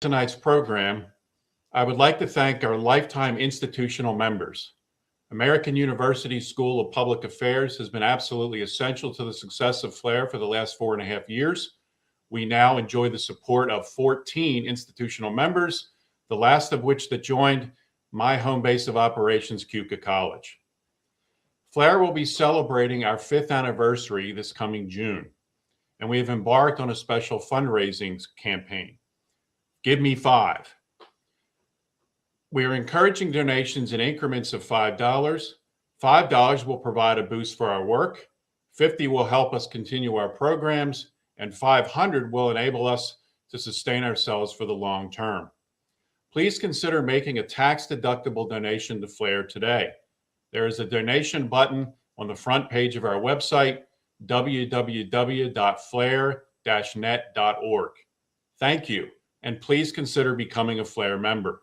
Tonight's program, I would like to thank our lifetime institutional members. American University School of Public Affairs has been absolutely essential to the success of FLAIR for the last 4.5 years. We now enjoy the support of 14 institutional members, the last of which that joined my home base of operations, Keuka College. FLAIR will be celebrating our 5th anniversary this coming June, and we have embarked on a special fundraising campaign. Give me five. We are encouraging donations in increments of $5. $5 will provide a boost for our work, $50 will help us continue our programs, and $500 will enable us to sustain ourselves for the long term. Please consider making a tax-deductible donation to FLAIR today. There is a donation button on the front page of our website, www.flair-net.org. Thank you, and please consider becoming a FLAIR member.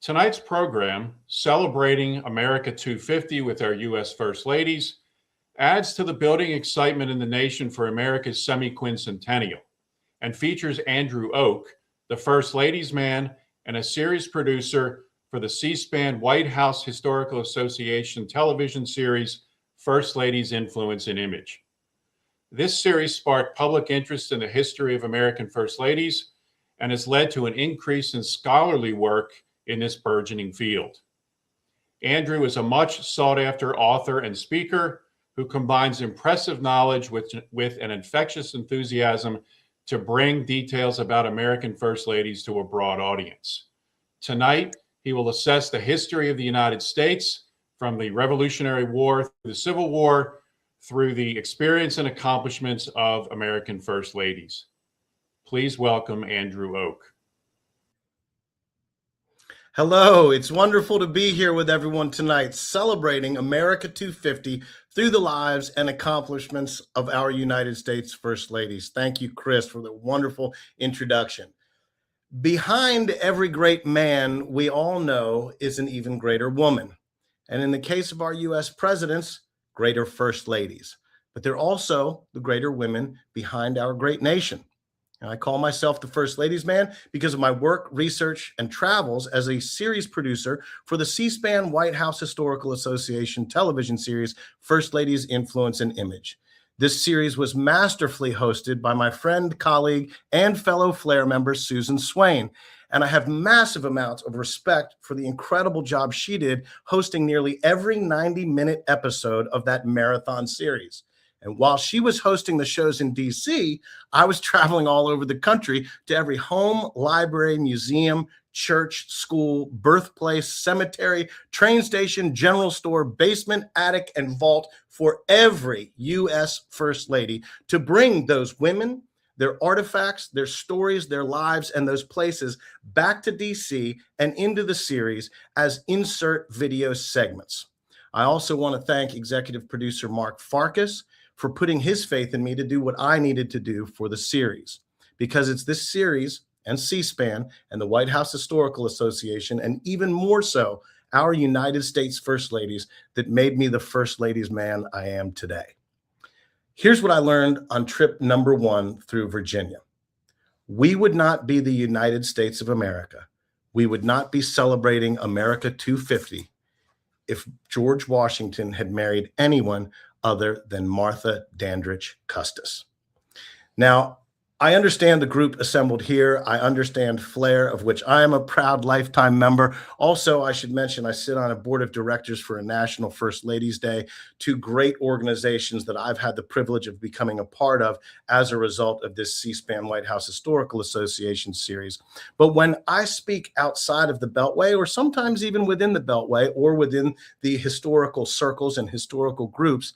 Tonight's program, Celebrating America 250 with our U.S. First Ladies, adds to the building excitement in the nation for America's semi-quincentennial and features Andrew Och, the First Ladies man and a series producer for the C-SPAN White House Historical Association television series, First Ladies' Influence and Image. This series sparked public interest in the history of American First Ladies and has led to an increase in scholarly work in this burgeoning field. Andrew is a much sought-after author and speaker who combines impressive knowledge with an infectious enthusiasm to bring details about American First Ladies to a broad audience. Tonight, he will assess the history of the United States from the Revolutionary War through the Civil War through the experience and accomplishments of American First Ladies. Please welcome Andrew Och. Hello, it's wonderful to be here with everyone tonight, celebrating America 250 through the lives and accomplishments of our United States First Ladies. Thank you, Chris, for the wonderful introduction. Behind every great man, we all know, is an even greater woman. And in the case of our U.S. presidents, greater First Ladies. But they're also the greater women behind our great nation. And I call myself the First Ladies man because of my work, research, and travels as a series producer for the C-SPAN White House Historical Association television series, First Ladies' Influence and Image. This series was masterfully hosted by my friend, colleague, and fellow FLAIR member, Susan Swain. And I have massive amounts of respect for the incredible job she did hosting nearly every 90-minute episode of that marathon series. And while she was hosting the shows in DC, I was traveling all over the country to every home, library, museum, church, school, birthplace, cemetery, train station, general store, basement, attic, and vault for every U.S. First Lady to bring those women, their artifacts, their stories, their lives, and those places back to DC and into the series as insert video segments. I also want to thank executive producer Mark Farkas for putting his faith in me to do what I needed to do for the series, because it's this series and C-SPAN and the White House Historical Association, and even more so, our United States First Ladies, that made me the First Ladies man I am today. Here's what I learned on trip number 1 through Virginia. We would not be the United States of America. We would not be celebrating America 250 if George Washington had married anyone other than Martha Dandridge Custis. Now, I understand the group assembled here. I understand FLAIR, of which I am a proud lifetime member. Also, I should mention I sit on a board of directors for a National First Ladies Day, 2 great organizations that I've had the privilege of becoming a part of as a result of this C-SPAN White House Historical Association series. But when I speak outside of the Beltway, or sometimes even within the Beltway, or within the historical circles and historical groups,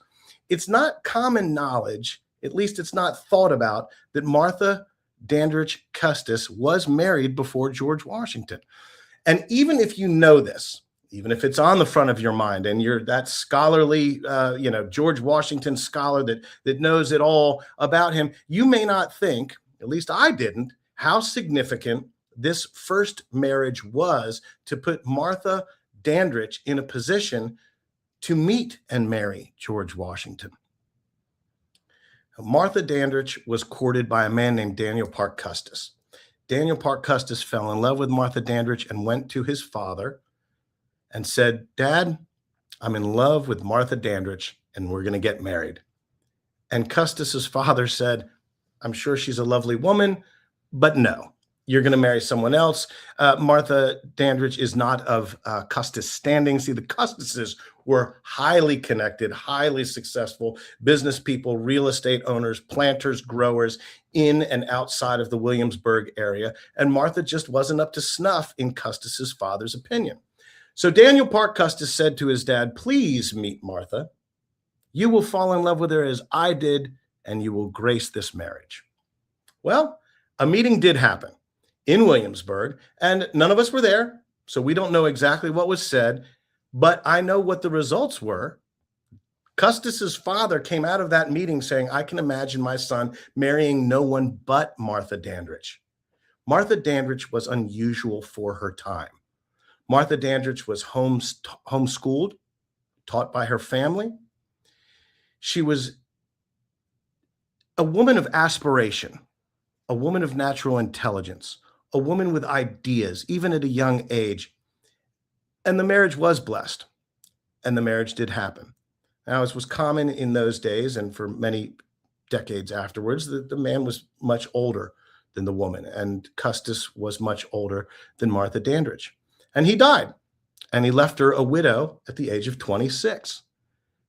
it's not common knowledge, at least it's not thought about, that Martha Dandridge Custis was married before George Washington. And even if you know this, even if it's on the front of your mind and you're that scholarly, George Washington scholar that knows it all about him, you may not think, at least I didn't, how significant this first marriage was to put Martha Dandridge in a position to meet and marry George Washington. Martha Dandridge was courted by a man named Daniel Parke Custis. Daniel Parke Custis fell in love with Martha Dandridge and went to his father and said, "Dad, I'm in love with Martha Dandridge and we're going to get married." And Custis's father said, "I'm sure she's a lovely woman, but no, you're going to marry someone else. Martha Dandridge is not of Custis standing." See, the Custises were highly connected, highly successful business people, real estate owners, planters, growers in and outside of the Williamsburg area. And Martha just wasn't up to snuff in Custis's father's opinion. So Daniel Parke Custis said to his dad, "Please meet Martha. You will fall in love with her as I did, and you will grace this marriage." Well, a meeting did happen in Williamsburg, and none of us were there, so we don't know exactly what was said, but I know what the results were. Custis's father came out of that meeting saying, "I can imagine my son marrying no one but Martha Dandridge." Martha Dandridge was unusual for her time. Martha Dandridge was homeschooled, taught by her family. She was a woman of aspiration, a woman of natural intelligence, a woman with ideas, even at a young age. And the marriage was blessed, and the marriage did happen. Now, as was common in those days and for many decades afterwards, the man was much older than the woman, and Custis was much older than Martha Dandridge. And he died, and he left her a widow at the age of 26.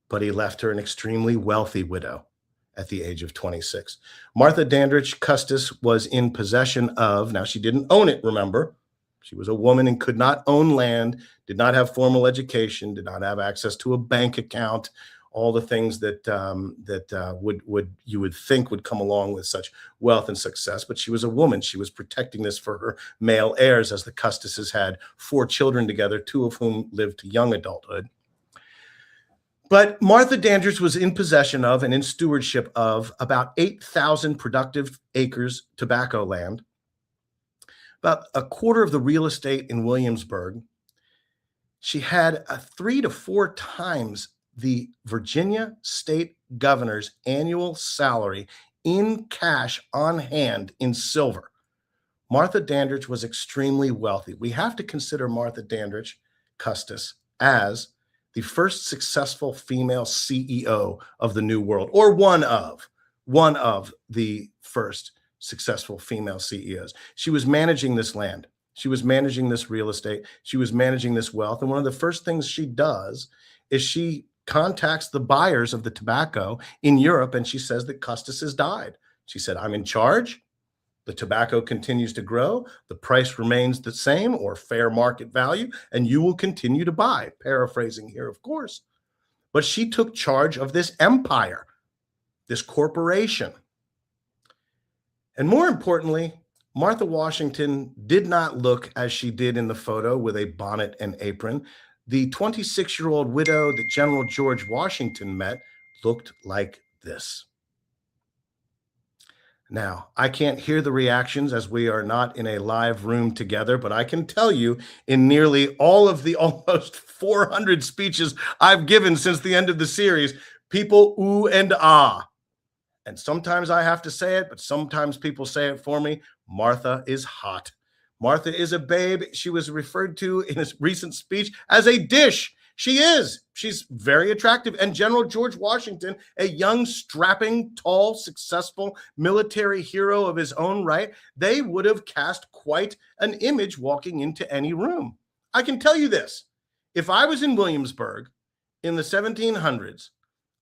But he left her an extremely wealthy widow at the age of 26. Martha Dandridge Custis was in possession of, now she didn't own it, remember. She was a woman and could not own land, did not have formal education, did not have access to a bank account, all the things that you would think would come along with such wealth and success. But she was a woman. She was protecting this for her male heirs, as the Custises had 4 children together, 2 of whom lived to young adulthood. But Martha Dandridge was in possession of and in stewardship of about 8,000 productive acres tobacco land, about a quarter of the real estate in Williamsburg. She had 3 to 4 times the Virginia state governor's annual salary in cash on hand in silver. Martha Dandridge was extremely wealthy. We have to consider Martha Dandridge Custis as the first successful female CEO of the New World, or one of the first successful female CEOs. She was managing this land. She was managing this real estate. She was managing this wealth. And one of the first things she does is she contacts the buyers of the tobacco in Europe, and she says that Custis has died. She said, "I'm in charge. The tobacco continues to grow. The price remains the same, or fair market value, and you will continue to buy." Paraphrasing here, of course. But she took charge of this empire, this corporation. And more importantly, Martha Washington did not look as she did in the photo with a bonnet and apron. The 26-year-old widow that General George Washington met looked like this. Now, I can't hear the reactions as we are not in a live room together, but I can tell you in nearly all of the almost 400 speeches I've given since the end of the series, people ooh and ah. And sometimes I have to say it, but sometimes people say it for me. Martha is hot. Martha is a babe. She was referred to in a recent speech as a dish. She is. She's very attractive. And General George Washington, a young, strapping, tall, successful military hero of his own right, they would have cast quite an image walking into any room. I can tell you this. If I was in Williamsburg in the 1700s,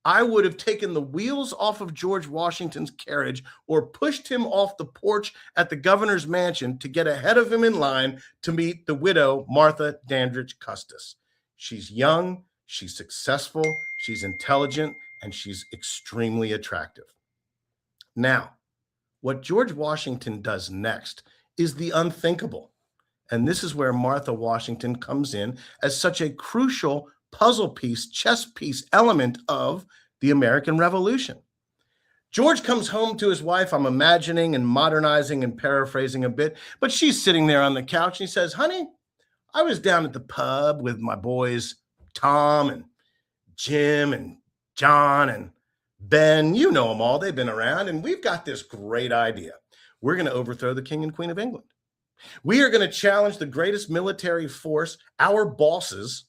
I would have taken the wheels off of George Washington's carriage or pushed him off the porch at the governor's mansion to get ahead of him in line to meet the widow, Martha Dandridge Custis. She's young, she's successful, she's intelligent, and she's extremely attractive. Now, what George Washington does next is the unthinkable. And this is where Martha Washington comes in as such a crucial puzzle piece, chess piece element of the American Revolution. George comes home to his wife. I'm imagining and modernizing and paraphrasing a bit, but she's sitting there on the couch and he says, "Honey, I was down at the pub with my boys, Tom and Jim and John and Ben. You know them all. They've been around, and we've got this great idea. we're going to overthrow the King and Queen of England. We are going to challenge the greatest military force, our bosses,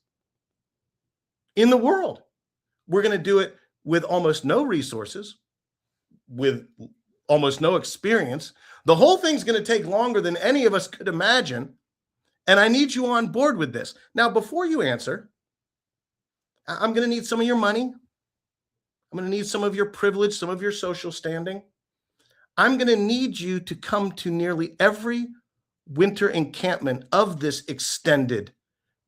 in the world. We're going to do it with almost no resources, with almost no experience. The whole thing's going to take longer than any of us could imagine. And I need you on board with this. Now, before you answer, I'm going to need some of your money. I'm going to need some of your privilege, some of your social standing. I'm going to need you to come to nearly every winter encampment of this extended,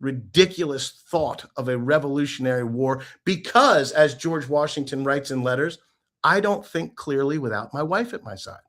ridiculous thought of a revolutionary war, because, as George Washington writes in letters, I don't think clearly without my wife at my side.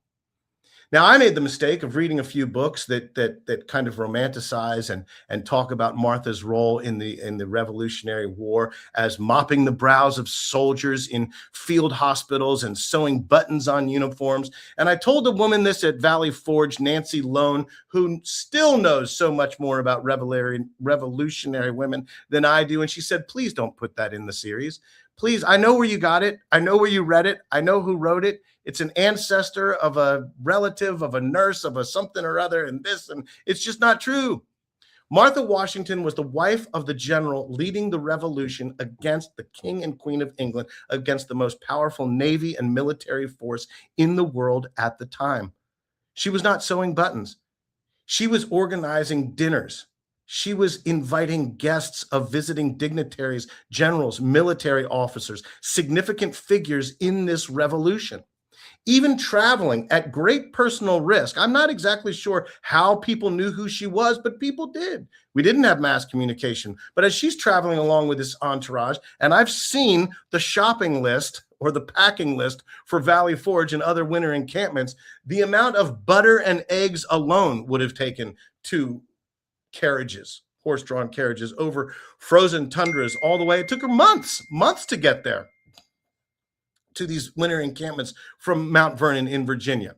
Now, I made the mistake of reading a few books that kind of romanticize and talk about Martha's role in the Revolutionary War as mopping the brows of soldiers in field hospitals and sewing buttons on uniforms. And I told a woman this at Valley Forge, Nancy Lone, who still knows so much more about revolutionary women than I do. And she said, please don't put that in the series. Please, I know where you got it. I know where you read it. I know who wrote it. It's an ancestor of a relative, of a nurse, of a something or other, and this, and it's just not true. Martha Washington was the wife of the general leading the revolution against the King and Queen of England, against the most powerful navy and military force in the world at the time. She was not sewing buttons. She was organizing dinners. She was inviting guests of visiting dignitaries, generals, military officers, significant figures in this revolution. Even traveling at great personal risk. I'm not exactly sure how people knew who she was, but people did. We didn't have mass communication. But as she's traveling along with this entourage, and I've seen the shopping list or the packing list for Valley Forge and other winter encampments, the amount of butter and eggs alone would have taken 2 carriages, horse-drawn carriages, over frozen tundras all the way. It took her months to get there, to these winter encampments from Mount Vernon in Virginia.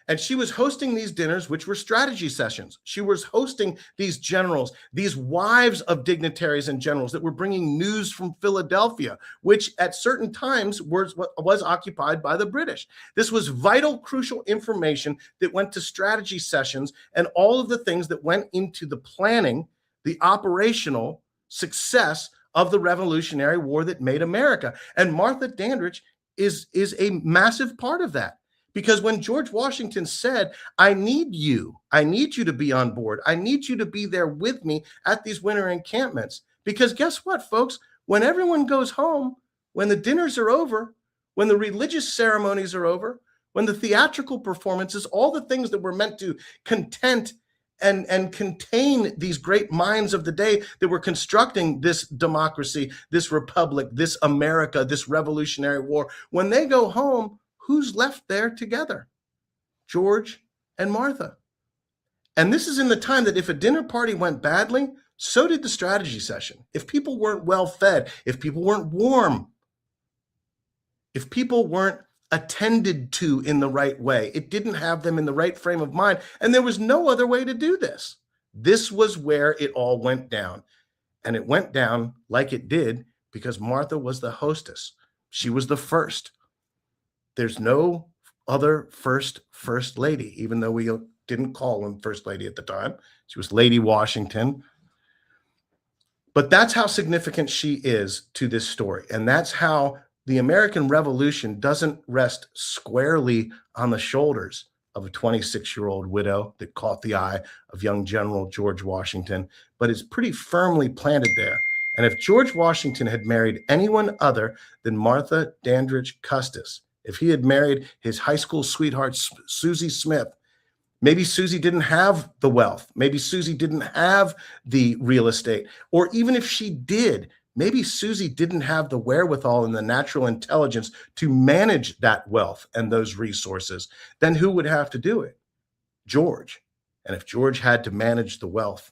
And she was hosting these dinners, which were strategy sessions. She was hosting these generals, these wives of dignitaries and generals that were bringing news from Philadelphia, which at certain times was occupied by the British. This was vital, crucial information that went to strategy sessions and all of the things that went into the planning, the operational success of the Revolutionary War that made America. And Martha Dandridge is a massive part of that. Because when George Washington said, I need you to be on board. I need you to be there with me at these winter encampments. Because guess what, folks? When everyone goes home, when the dinners are over, when the religious ceremonies are over, when the theatrical performances, all the things that were meant to content and contain these great minds of the day that were constructing this democracy, this republic, this America, this Revolutionary War, when they go home, who's left there together? George and Martha. And this is in the time that if a dinner party went badly, so did the strategy session. If people weren't well fed, if people weren't warm, if people weren't attended to in the right way, it didn't have them in the right frame of mind, and there was no other way to do this. This was where it all went down. And it went down like it did because Martha was the hostess. She was the first. There's no other first lady, even though we didn't call her first lady at the time. She was Lady Washington. But that's how significant she is to this story. And that's how the American Revolution doesn't rest squarely on the shoulders of a 26-year-old widow that caught the eye of young General George Washington, but it's pretty firmly planted there. And if George Washington had married anyone other than Martha Dandridge Custis, if he had married his high school sweetheart, Susie Smith, maybe Susie didn't have the wealth. Maybe Susie didn't have the real estate. Or even if she did, maybe Susie didn't have the wherewithal and the natural intelligence to manage that wealth and those resources. Then who would have to do it? George. And if George had to manage the wealth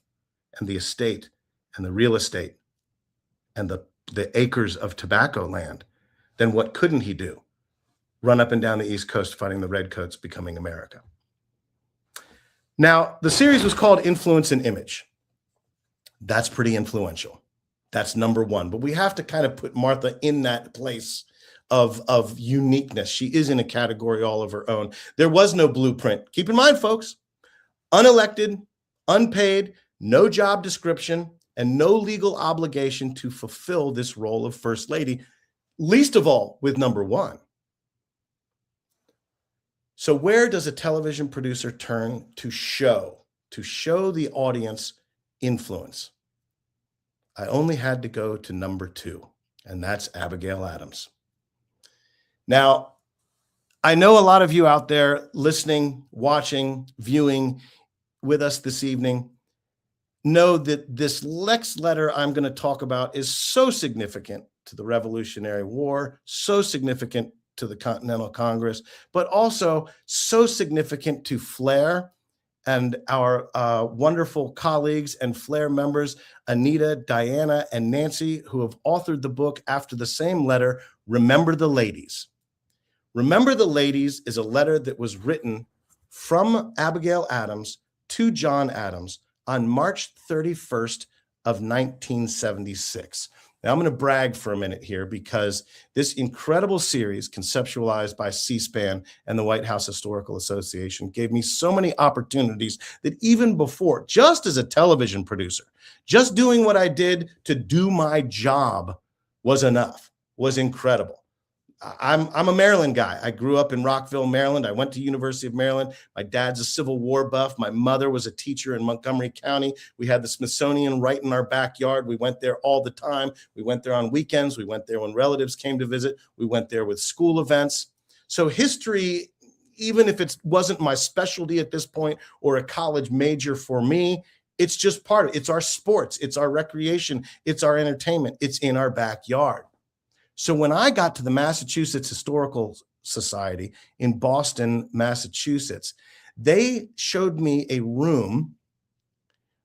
and the estate and the real estate and the acres of tobacco land, then what couldn't he do? Run up and down the East Coast fighting the Redcoats, becoming America. Now, the series was called Influence and Image. That's pretty influential. That's number one. But we have to kind of put Martha in that place of uniqueness. She is in a category all of her own. There was no blueprint. Keep in mind, folks, unelected, unpaid, no job description, and no legal obligation to fulfill this role of First Lady, least of all with number one. So where does a television producer turn to show the audience influence? I only had to go to number two, and that's Abigail Adams. Now, I know a lot of you out there listening, watching, viewing with us this evening know that this next letter I'm going to talk about is so significant to the Revolutionary War, so significant to the Continental Congress, but also so significant to Flair and our wonderful colleagues and Flair members, Anita, Diana, and Nancy, who have authored the book after the same letter, Remember the Ladies. Remember the Ladies is a letter that was written from Abigail Adams to John Adams on March 31st of 1976. Now, I'm going to brag for a minute here because this incredible series conceptualized by C-SPAN and the White House Historical Association gave me so many opportunities that even before, just as a television producer, just doing what I did to do my job was enough, was incredible. I'm a Maryland guy. I grew up in Rockville, Maryland. I went to University of Maryland. My dad's a Civil War buff. My mother was a teacher in Montgomery County. We had the Smithsonian right in our backyard. We went there all the time. We went there on weekends. We went there when relatives came to visit. We went there with school events. So history, even if it wasn't my specialty at this point or a college major for me, it's just part of it. It's our sports. It's our recreation. It's our entertainment. It's in our backyard. So when I got to the Massachusetts Historical Society in Boston, Massachusetts, they showed me a room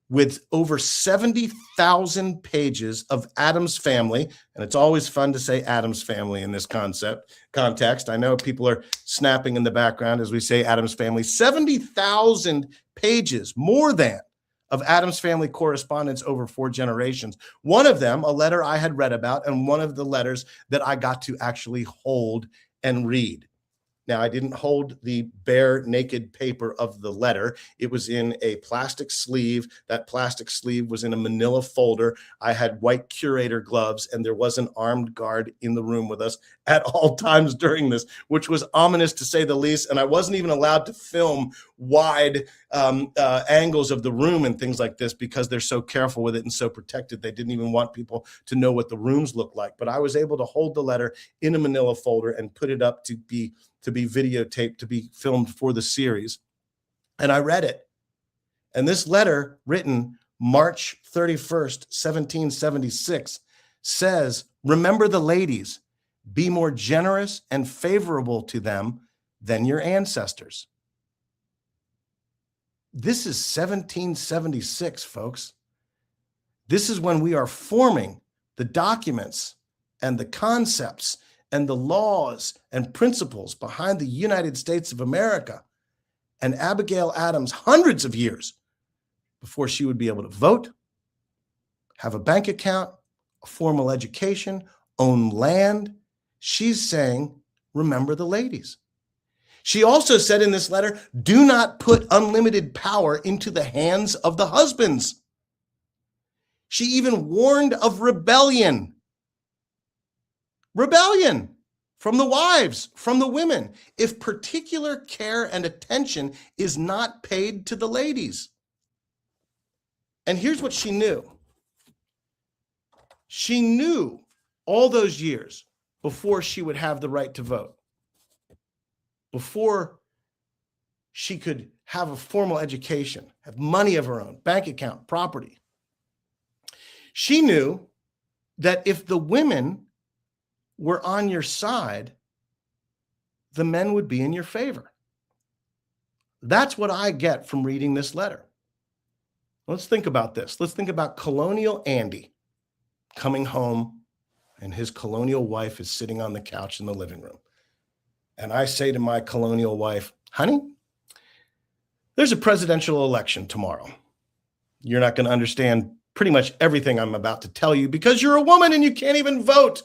with over 70,000 pages of Adams Family. And it's always fun to say Adams Family in this context. I know people are snapping in the background as we say Adams Family. 70,000 pages, more than, of Adams Family correspondence over 4 generations. One of them, a letter I had read about, and one of the letters that I got to actually hold and read. Now, I didn't hold the bare, naked paper of the letter. It was in a plastic sleeve. That plastic sleeve was in a manila folder. I had white curator gloves, and there was an armed guard in the room with us at all times during this, which was ominous to say the least. And I wasn't even allowed to film wide angles of the room and things like this because they're so careful with it and so protected. They didn't even want people to know what the rooms looked like. But I was able to hold the letter in a manila folder and put it up to be videotaped, to be filmed for the series. And I read it. And this letter, written March 31st, 1776, says, "Remember the ladies, be more generous and favorable to them than your ancestors." This is 1776, folks. This is when we are forming the documents and the concepts and the laws and principles behind the United States of America. And Abigail Adams, hundreds of years before she would be able to vote, have a bank account, a formal education, own land, she's saying, remember the ladies. She also said in this letter, do not put unlimited power into the hands of the husbands. She even warned of rebellion from the wives, from the women, if particular care and attention is not paid to the ladies. And here's what she knew. She knew all those years before she would have the right to vote, before she could have a formal education, have money of her own, bank account, property. She knew that if the women were on your side, the men would be in your favor. That's what I get from reading this letter. Let's think about this. Let's think about Colonial Andy coming home, and his colonial wife is sitting on the couch in the living room. And I say to my colonial wife, honey, there's a presidential election tomorrow. You're not going to understand pretty much everything I'm about to tell you because you're a woman and you can't even vote.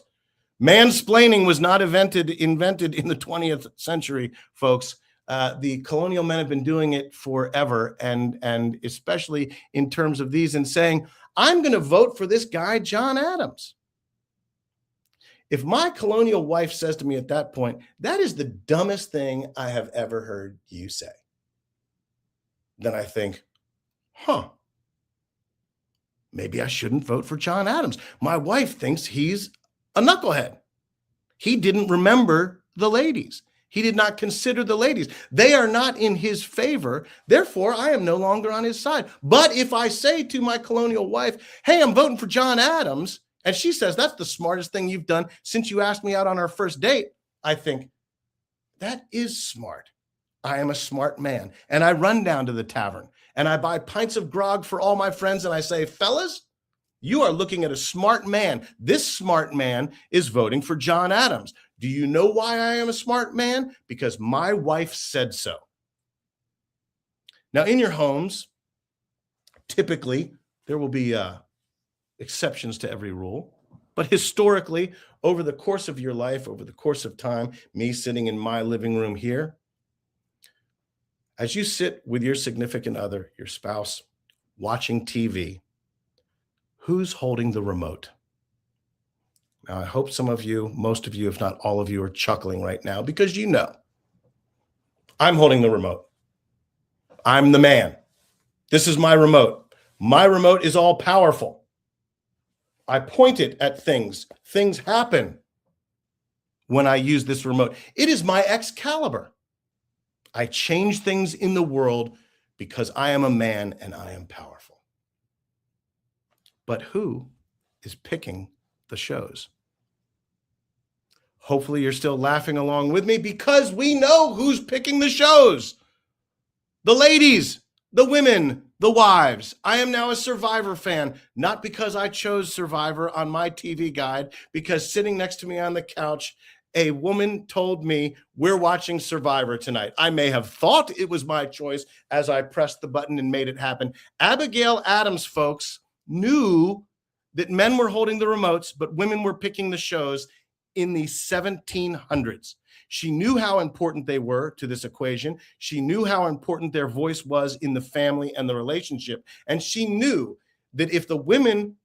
Mansplaining was not invented in the 20th century, folks. The colonial men have been doing it forever, and especially in terms of these, and saying, I'm going to vote for this guy, John Adams. If my colonial wife says to me at that point, that is the dumbest thing I have ever heard you say, then I think, maybe I shouldn't vote for John Adams. My wife thinks he's a knucklehead. He didn't remember the ladies. He did not consider the ladies. They are not in his favor. Therefore, I am no longer on his side. But if I say to my colonial wife, hey, I'm voting for John Adams, and she says, that's the smartest thing you've done since you asked me out on our first date, I think, that is smart. I am a smart man. And I run down to the tavern and I buy pints of grog for all my friends. And I say, fellas, you are looking at a smart man. This smart man is voting for John Adams. Do you know why I am a smart man? Because my wife said so. Now, in your homes, typically, there will be exceptions to every rule. But historically, over the course of your life, over the course of time, me sitting in my living room here, as you sit with your significant other, your spouse, watching TV, who's holding the remote? Now, I hope some of you, most of you, if not all of you, are chuckling right now because you know I'm holding the remote. I'm the man. This is my remote. My remote is all powerful. I point it at things. Things happen when I use this remote. It is my Excalibur. I change things in the world because I am a man and I am powerful. But who is picking the shows? Hopefully you're still laughing along with me because we know who's picking the shows. The ladies, the women, the wives. I am now a Survivor fan, not because I chose Survivor on my TV guide, because sitting next to me on the couch, a woman told me, we're watching Survivor tonight. I may have thought it was my choice as I pressed the button and made it happen. Abigail Adams, folks, knew that men were holding the remotes, but women were picking the shows in the 1700s. She knew how important they were to this equation. She knew how important their voice was in the family and the relationship. And she knew that if the women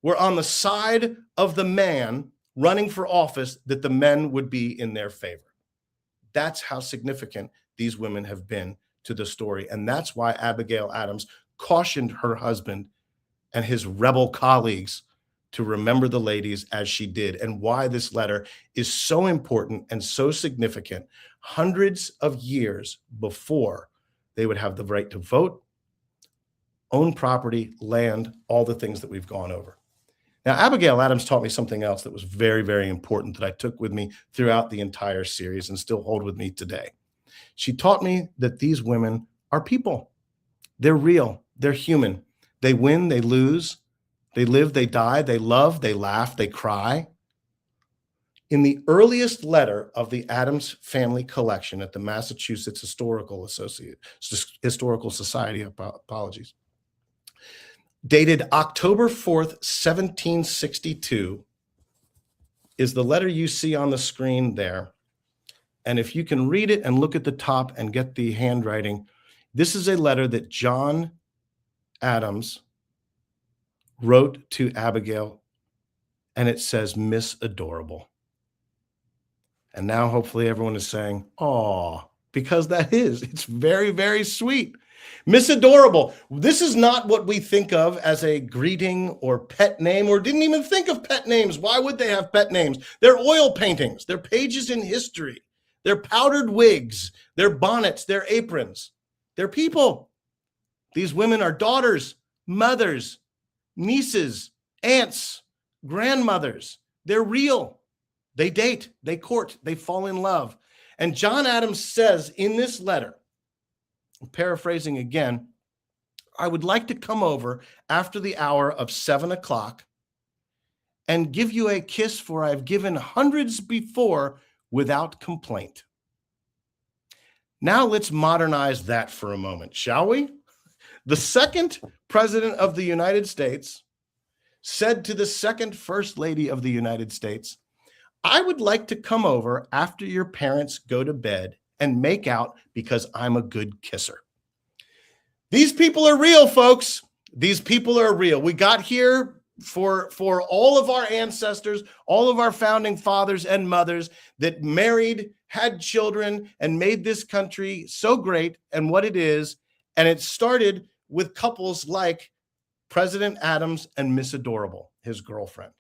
were on the side of the man running for office, that the men would be in their favor. That's how significant these women have been to the story. And that's why Abigail Adams cautioned her husband and his rebel colleagues to remember the ladies as she did, and why this letter is so important and so significant hundreds of years before they would have the right to vote, own property, land, all the things that we've gone over. Now, Abigail Adams taught me something else that was very, very important that I took with me throughout the entire series and still hold with me today. She taught me that these women are people. They're real. They're human. They win, they lose. They live, they die, they love, they laugh, they cry. In the earliest letter of the Adams family collection at the Massachusetts Historical Society, apologies, dated October 4th, 1762, is the letter you see on the screen there. And if you can read it and look at the top and get the handwriting, this is a letter that John Adams wrote to Abigail, and it says, Miss Adorable. And now hopefully everyone is saying, "Aw," because it's very, very sweet. Miss Adorable. This is not what we think of as a greeting or pet name, or didn't even think of pet names. Why would they have pet names? They're oil paintings. They're pages in history. They're powdered wigs. They're bonnets. They're aprons. They're people. These women are daughters, mothers, nieces, aunts, grandmothers. They're real. They date, they court, they fall in love. And John Adams says in this letter, paraphrasing again, I would like to come over after the hour of 7 o'clock and give you a kiss, for I've given hundreds before without complaint. Now let's modernize that for a moment, shall we? The second president of the United States said to the second first lady of the United States, I would like to come over after your parents go to bed and make out because I'm a good kisser. These people are real, folks. These people are real. We got here for all of our ancestors, all of our founding fathers and mothers that married, had children, and made this country so great and what it is. And it started with couples like President Adams and Miss Adorable, his girlfriend.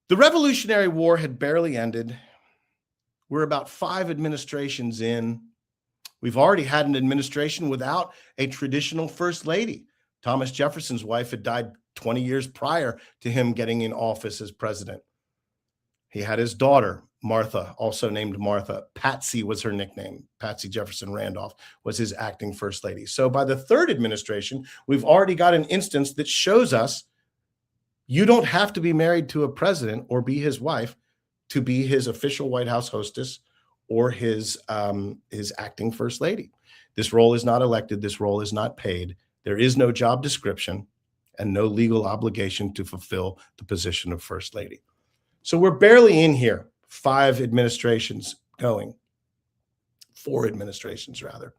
The Revolutionary War had barely ended. We're about 5 administrations in. We've already had an administration without a traditional first lady. Thomas Jefferson's wife had died 20 years prior to him getting in office as president. He had his daughter, Martha, also named Martha. Patsy was her nickname. Patsy Jefferson Randolph was his acting first lady. So by the 3rd administration, we've already got an instance that shows us you don't have to be married to a president or be his wife to be his official White House hostess or his acting first lady. This role is not elected. This role is not paid. There is no job description and no legal obligation to fulfill the position of first lady. So we're barely in here, 5 administrations going, 4 administrations rather.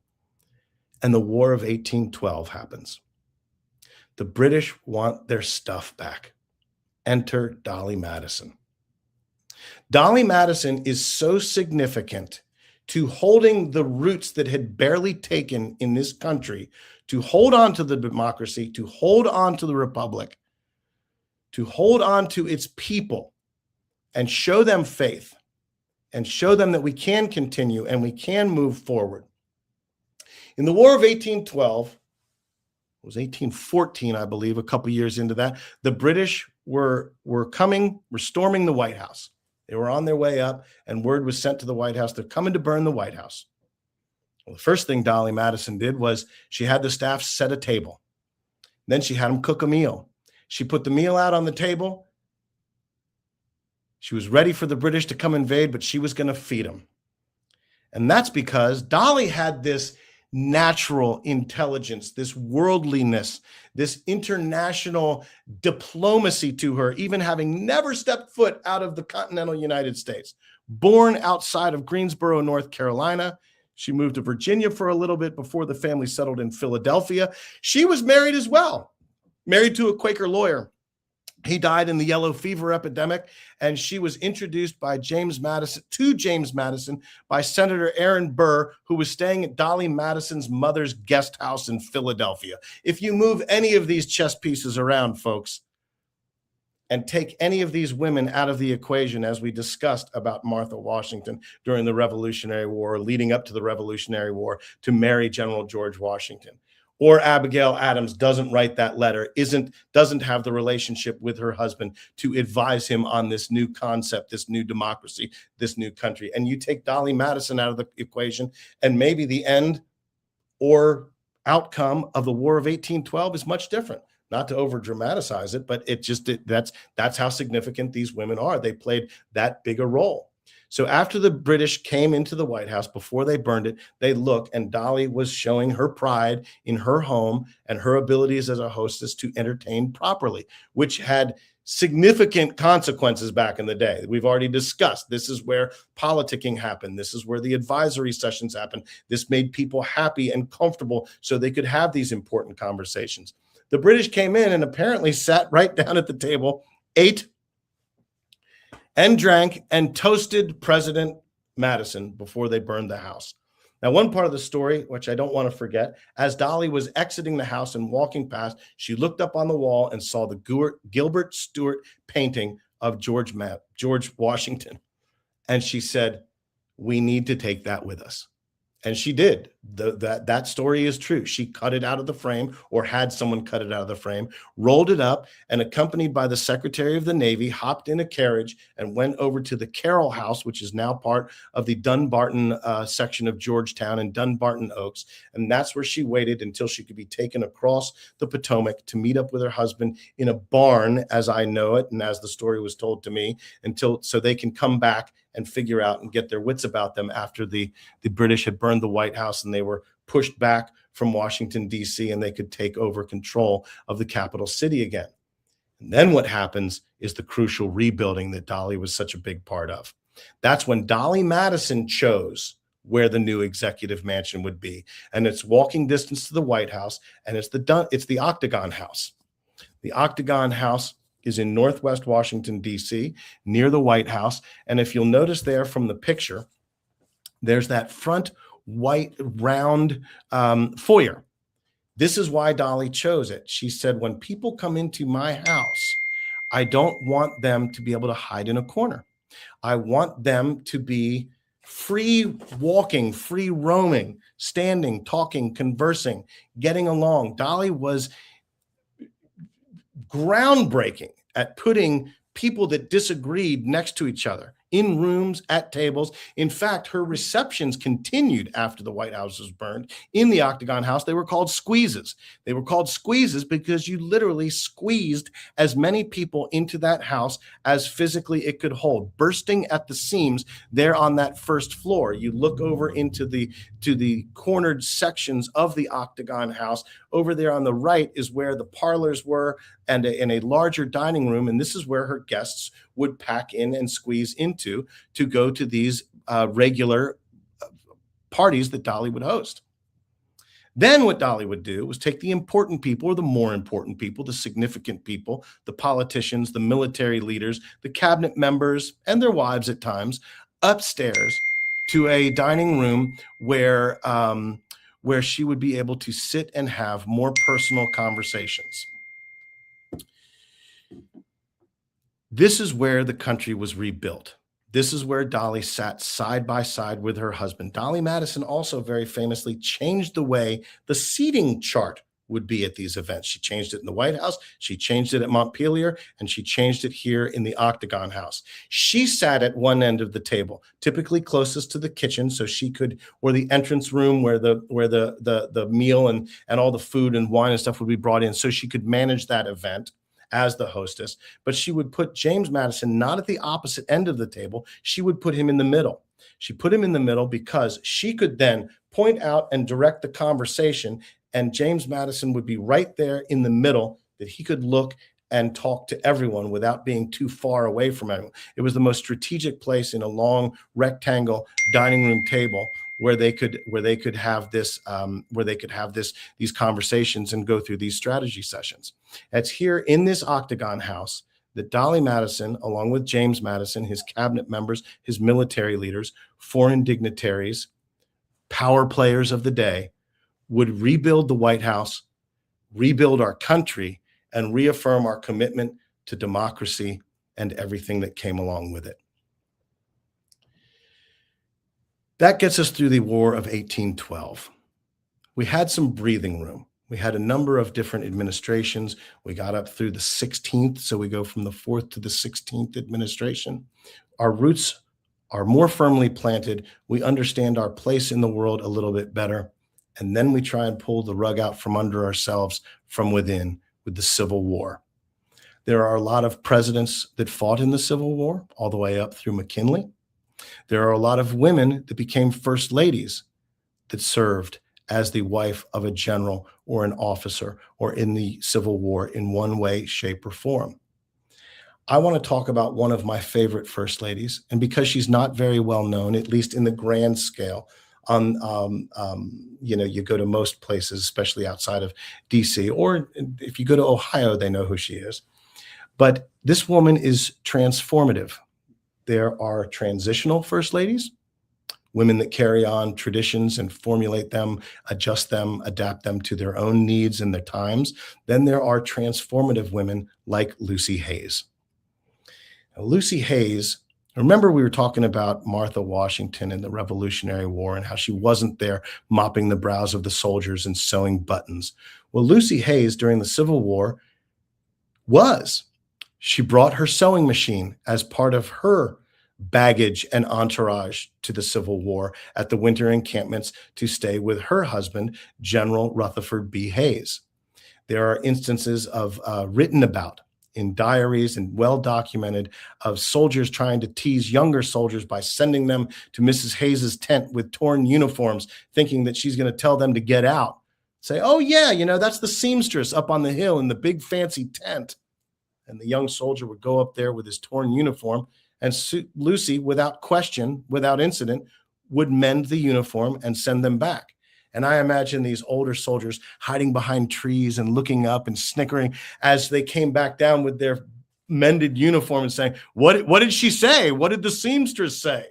And the War of 1812 happens. The British want their stuff back. Enter Dolly Madison. Dolly Madison is so significant to holding the roots that had barely taken in this country, to hold on to the democracy, to hold on to the republic, to hold on to its people and show them faith and show them that we can continue and we can move forward. In the War of 1812, it was 1814, I believe, a couple years into that, the British were storming the White House. They were on their way up, and word was sent to the White House, they're coming to burn the White House. Well, the first thing Dolly Madison did was she had the staff set a table. Then she had them cook a meal. She put the meal out on the table. She was ready for the British to come invade, but she was going to feed them. And that's because Dolly had this natural intelligence, this worldliness, this international diplomacy to her, even having never stepped foot out of the continental United States. Born outside of Greensboro, North Carolina, she moved to Virginia for a little bit before the family settled in Philadelphia. She was married as well, married to a Quaker lawyer. He died in the yellow fever epidemic, and she was introduced by James Madison by Senator Aaron Burr, who was staying at Dolly Madison's mother's guest house in Philadelphia. If you move any of these chess pieces around, folks, and take any of these women out of the equation, as we discussed about Martha Washington during the Revolutionary War, leading up to the Revolutionary War, to marry General George Washington, or Abigail Adams doesn't write that letter, doesn't have the relationship with her husband to advise him on this new concept, this new democracy, this new country. And you take Dolly Madison out of the equation, and maybe the end or outcome of the War of 1812 is much different. Not to over dramatize it, but that's how significant these women are. They played that big a role. So after the British came into the White House, before they burned it, they look, and Dolly was showing her pride in her home and her abilities as a hostess to entertain properly, which had significant consequences back in the day. We've already discussed. This is where politicking happened. This is where the advisory sessions happened. This made people happy and comfortable so they could have these important conversations. The British came in and apparently sat right down at the table, ate and drank and toasted President Madison before they burned the house. Now, one part of the story, which I don't want to forget, as Dolly was exiting the house and walking past, she looked up on the wall and saw the Gilbert Stuart painting of George Washington. And she said, "We need to take that with us." And she did. That story is true. She cut it out of the frame, or had someone cut it out of the frame, rolled it up, and accompanied by the Secretary of the Navy, hopped in a carriage and went over to the Carroll House, which is now part of the Dunbarton section of Georgetown and Dunbarton Oaks. And that's where she waited until she could be taken across the Potomac to meet up with her husband in a barn, as I know it, and as the story was told to me, so they can come back and figure out and get their wits about them after the British had burned the White House and they were pushed back from Washington, D.C., and they could take over control of the capital city again. And then what happens is the crucial rebuilding that Dolly was such a big part of. That's when Dolly Madison chose where the new executive mansion would be. And it's walking distance to the White House, and it's the Octagon House. The Octagon House is in Northwest Washington, D.C., near the White House. And if you'll notice there from the picture, there's that front white round foyer. This is why Dolly chose it. She said, when people come into my house, I don't want them to be able to hide in a corner. I want them to be free walking, free roaming, standing, talking, conversing, getting along. Dolly was groundbreaking at putting people that disagreed next to each other in rooms, at tables. In fact, her receptions continued after the White House was burned in the Octagon House. They were called squeezes. They were called squeezes because you literally squeezed as many people into that house as physically it could hold, bursting at the seams there on that first floor. You look over into the cornered sections of the Octagon House. Over there on the right is where the parlors were, and in a larger dining room. And this is where her guests would pack in and squeeze into to go to these regular parties that Dolly would host. Then what Dolly would do was take the important people, or the more important people, the significant people, the politicians, the military leaders, the cabinet members, and their wives at times, upstairs to a dining room where she would be able to sit and have more personal conversations. This is where the country was rebuilt. This is where Dolly sat side by side with her husband. Dolly Madison also very famously changed the way the seating chart would be at these events. She changed it in the White House, she changed it at Montpelier, and she changed it here in the Octagon House. She sat at one end of the table, typically closest to the kitchen, so she could, or the entrance room where the meal and all the food and wine and stuff would be brought in, so she could manage that event as the hostess. But she would put James Madison not at the opposite end of the table. She would put him in the middle. She put him in the middle because she could then point out and direct the conversation, and James Madison would be right there in the middle, that he could look and talk to everyone without being too far away from anyone. It was the most strategic place in a long rectangle dining room table where they could have these conversations and go through these strategy sessions. It's here in this Octagon House that Dolly Madison, along with James Madison, his cabinet members, his military leaders, foreign dignitaries, power players of the day, would rebuild the White House, rebuild our country, and reaffirm our commitment to democracy and everything that came along with it. That gets us through the War of 1812. We had some breathing room. We had a number of different administrations. We got up through the 16th, so we go from the 4th to the 16th administration. Our roots are more firmly planted. We understand our place in the world a little bit better. And then we try and pull the rug out from under ourselves from within with the Civil War. There are a lot of presidents that fought in the Civil War, all the way up through McKinley. There are a lot of women that became first ladies that served as the wife of a general or an officer or in the Civil War in one way, shape, or form. I want to talk about one of my favorite first ladies, and because she's not very well known, at least in the grand scale, you go to most places, especially outside of DC, or if you go to Ohio, they know who she is. But this woman is transformative. There are transitional first ladies, women that carry on traditions and formulate them, adjust them, adapt them to their own needs and their times. Then there are transformative women like Lucy Hayes. Now, Lucy Hayes, remember we were talking about Martha Washington in the Revolutionary War and how she wasn't there mopping the brows of the soldiers and sewing buttons. Well, Lucy Hayes during the Civil War was. She brought her sewing machine as part of her baggage and entourage to the Civil War at the winter encampments to stay with her husband, General Rutherford B. Hayes. There are instances of written about in diaries and well documented of soldiers trying to tease younger soldiers by sending them to Mrs. Hayes's tent with torn uniforms, thinking that she's going to tell them to get out. Say, oh yeah, that's the seamstress up on the hill in the big fancy tent. And the young soldier would go up there with his torn uniform, and Lucy, without question, without incident, would mend the uniform and send them back. And I imagine these older soldiers hiding behind trees and looking up and snickering as they came back down with their mended uniform and saying, what did she say? What did the seamstress say?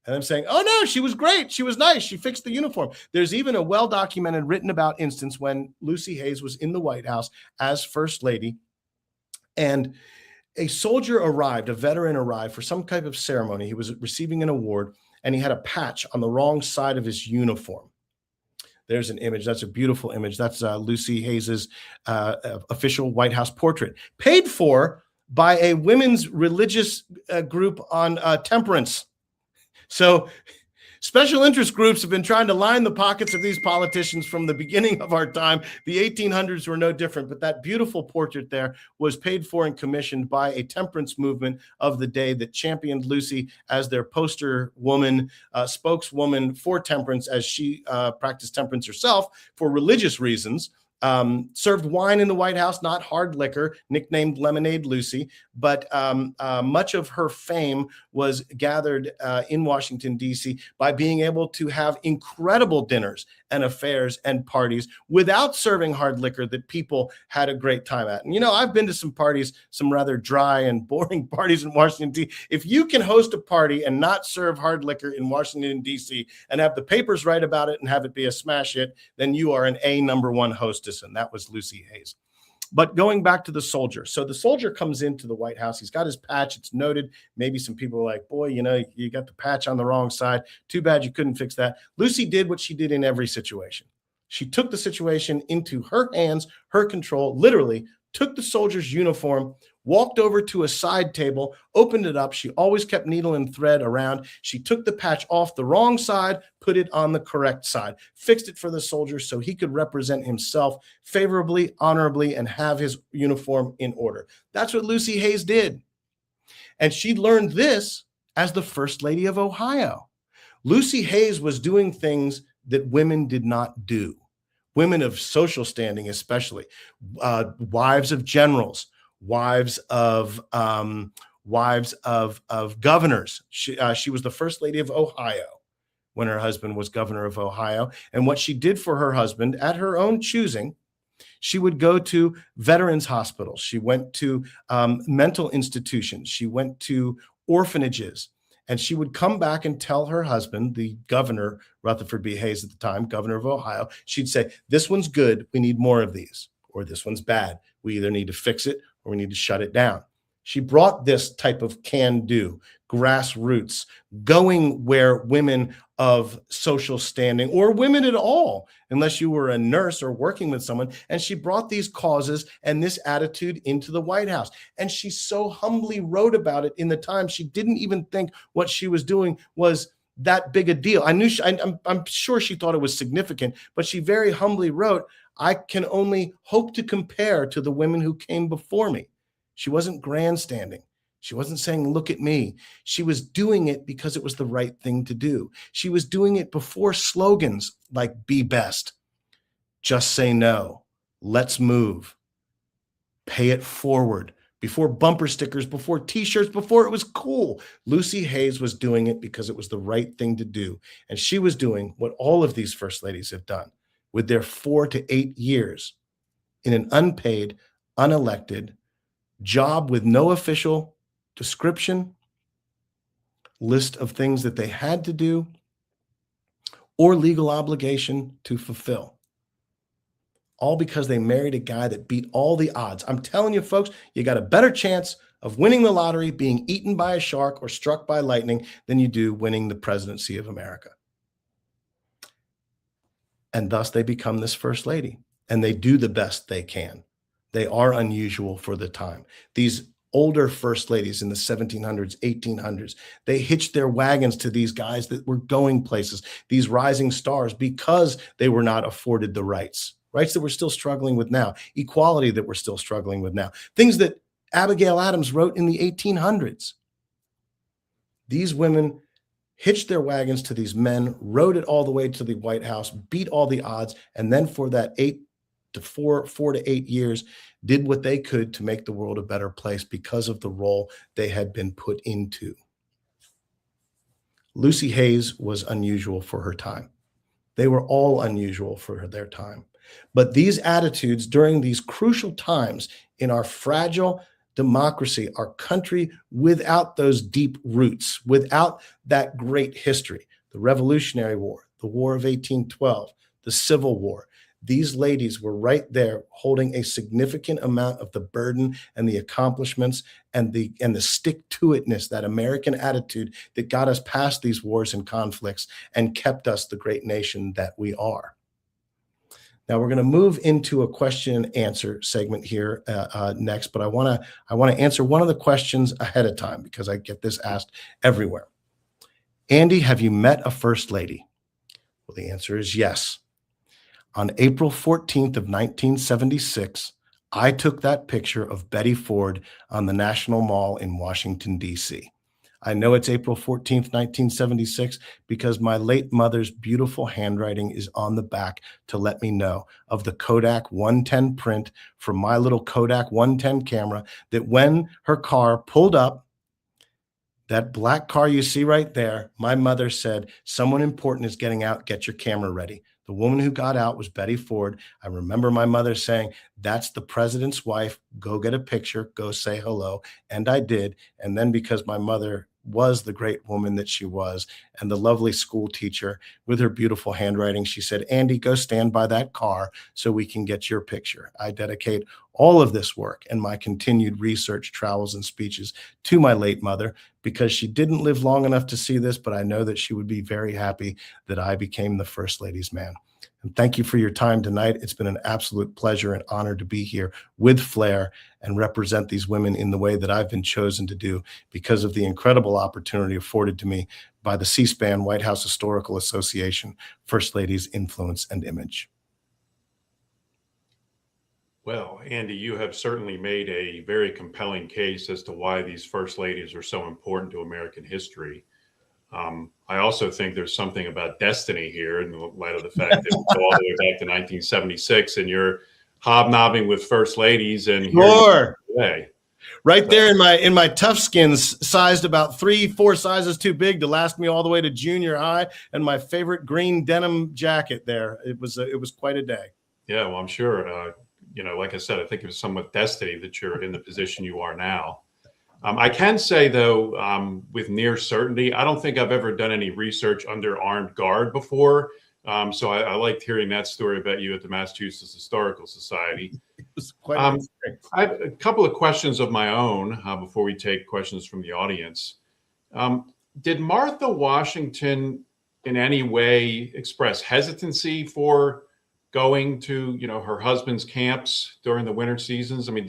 And I'm saying, oh no, she was great. She was nice. She fixed the uniform. There's even a well-documented, written about instance when Lucy Hayes was in the White House as First Lady, and a soldier arrived, a veteran arrived for some type of ceremony. He was receiving an award, and he had a patch on the wrong side of his uniform. There's an image. That's a beautiful image. That's Lucy Hayes's official White House portrait, paid for by a women's religious group on temperance. So special interest groups have been trying to line the pockets of these politicians from the beginning of our time. The 1800s were no different, but that beautiful portrait there was paid for and commissioned by a temperance movement of the day that championed Lucy as their poster woman, spokeswoman for temperance, as she practiced temperance herself for religious reasons. Served wine in the White House, not hard liquor, nicknamed Lemonade Lucy, but much of her fame was gathered in Washington, D.C. by being able to have incredible dinners and affairs and parties without serving hard liquor that people had a great time at. And, you know, I've been to some parties, some rather dry and boring parties in Washington, D.C. If you can host a party and not serve hard liquor in Washington, D.C. and have the papers write about it and have it be a smash hit, then you are an #1 hostess. And that was Lucy Hayes. But going back to the soldier. So the soldier comes into the White House. He's got his patch. It's noted. Maybe some people are like, boy, you know, you got the patch on the wrong side. Too bad you couldn't fix that. Lucy did what she did in every situation. She took the situation into her hands, her control, literally took the soldier's uniform, walked over to a side table, opened it up. She always kept needle and thread around. She took the patch off the wrong side, put it on the correct side, fixed it for the soldier so he could represent himself favorably, honorably, and have his uniform in order. That's what Lucy Hayes did. And she learned this as the First Lady of Ohio. Lucy Hayes was doing things that women did not do. Women of social standing, especially wives of generals, wives of governors. She was the First Lady of Ohio when her husband was governor of Ohio. And what she did for her husband, at her own choosing, she would go to veterans hospitals. She went to mental institutions. She went to orphanages. And she would come back and tell her husband, the governor, Rutherford B. Hayes at the time, governor of Ohio, she'd say, this one's good, we need more of these, or this one's bad, we either need to fix it or we need to shut it down. She brought this type of can-do, grassroots, going where women of social standing, or women at all, unless you were a nurse or working with someone, and she brought these causes and this attitude into the White House. And she so humbly wrote about it in the Times. She didn't even think what she was doing was that big a deal. I'm sure she thought it was significant, but she very humbly wrote, I can only hope to compare to the women who came before me. She wasn't grandstanding. She wasn't saying, look at me. She was doing it because it was the right thing to do. She was doing it before slogans like be best, just say no, let's move, pay it forward, before bumper stickers, before t-shirts, before it was cool. Lucy Hayes was doing it because it was the right thing to do. And she was doing what all of these first ladies have done with their 4 to 8 years in an unpaid, unelected job with no official description, list of things that they had to do, or legal obligation to fulfill. All because they married a guy that beat all the odds. I'm telling you, folks, you got a better chance of winning the lottery, being eaten by a shark or struck by lightning than you do winning the presidency of America. And thus they become this first lady, and they do the best they can. They are unusual for the time. These older first ladies in the 1700s, 1800s, they hitched their wagons to these guys that were going places, these rising stars, because they were not afforded the rights that we're still struggling with now, equality that we're still struggling with now, things that Abigail Adams wrote in the 1800s. These women hitched their wagons to these men, rode it all the way to the White House, beat all the odds, and then for that 8 to 4 to 8 years, did what they could to make the world a better place because of the role they had been put into. Lucy Hayes was unusual for her time. They were all unusual for their time. But these attitudes during these crucial times in our fragile democracy, our country without those deep roots, without that great history, the Revolutionary War, the War of 1812, the Civil War, these ladies were right there holding a significant amount of the burden and the accomplishments and the stick-to-itness, that American attitude that got us past these wars and conflicts and kept us the great nation that we are. Now we're going to move into a question and answer segment here next, but I want to answer one of the questions ahead of time because I get this asked everywhere. Andy, have you met a first lady? Well, the answer is yes. On April 14th of 1976, I took that picture of Betty Ford on the National Mall in Washington, D.C. I know it's April 14th, 1976, because my late mother's beautiful handwriting is on the back to let me know of the Kodak 110 print from my little Kodak 110 camera that when her car pulled up, that black car you see right there, my mother said, "Someone important is getting out, get your camera ready." The woman who got out was Betty Ford. I remember my mother saying, "That's the president's wife. Go get a picture, go say hello." And I did. And then because my mother was the great woman that she was and the lovely school teacher with her beautiful handwriting, she said, "Andy, go stand by that car so we can get your picture." I dedicate all of this work and my continued research, travels, and speeches to my late mother because she didn't live long enough to see this, but I know that she would be very happy that I became the First Lady's man. And thank you for your time tonight. It's been an absolute pleasure and honor to be here with Flair and represent these women in the way that I've been chosen to do because of the incredible opportunity afforded to me by the CSPAN White House Historical Association, First Lady's Influence and Image. Well, Andy, you have certainly made a very compelling case as to why these first ladies are so important to American history. I also think there's something about destiny here in the light of the fact that we go all the way back to 1976 and you're hobnobbing with first ladies and Sure. today. Right there in my tough skins, sized about 3-4 sizes too big to last me all the way to junior high, and my favorite green denim jacket there. It was quite a day. Yeah, well, I'm sure. Like I said, I think it was somewhat destiny that you're in the position you are now. I can say, though, with near certainty, I don't think I've ever done any research under armed guard before. So I liked hearing that story about you at the Massachusetts Historical Society. It was quite I have a couple of questions of my own before we take questions from the audience. Did Martha Washington in any way express hesitancy for going to, her husband's camps during the winter seasons? I mean,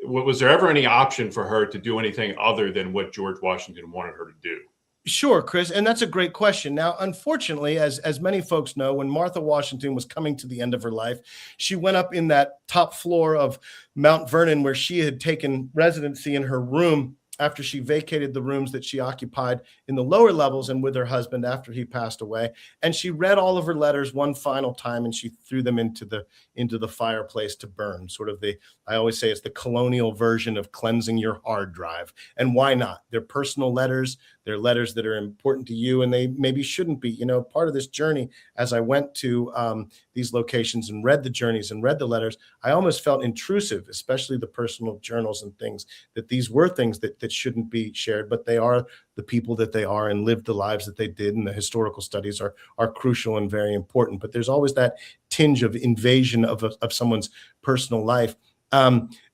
was there ever any option for her to do anything other than what George Washington wanted her to do? Sure, Chris, and that's a great question. Now, unfortunately, as many folks know, when Martha Washington was coming to the end of her life, she went up in that top floor of Mount Vernon where she had taken residency in her room after she vacated the rooms that she occupied in the lower levels and with her husband after he passed away. And she read all of her letters one final time and she threw them into the fireplace to burn. Sort of I always say it's the colonial version of cleansing your hard drive. And why not? They're personal letters. They're letters that are important to you and they maybe shouldn't be. Part of this journey, as I went to these locations and read the journeys and read the letters, I almost felt intrusive, especially the personal journals and things, that these were things that shouldn't be shared, but they are the people that they are and lived the lives that they did. And the historical studies are crucial and very important. But there's always that tinge of invasion of someone's personal life.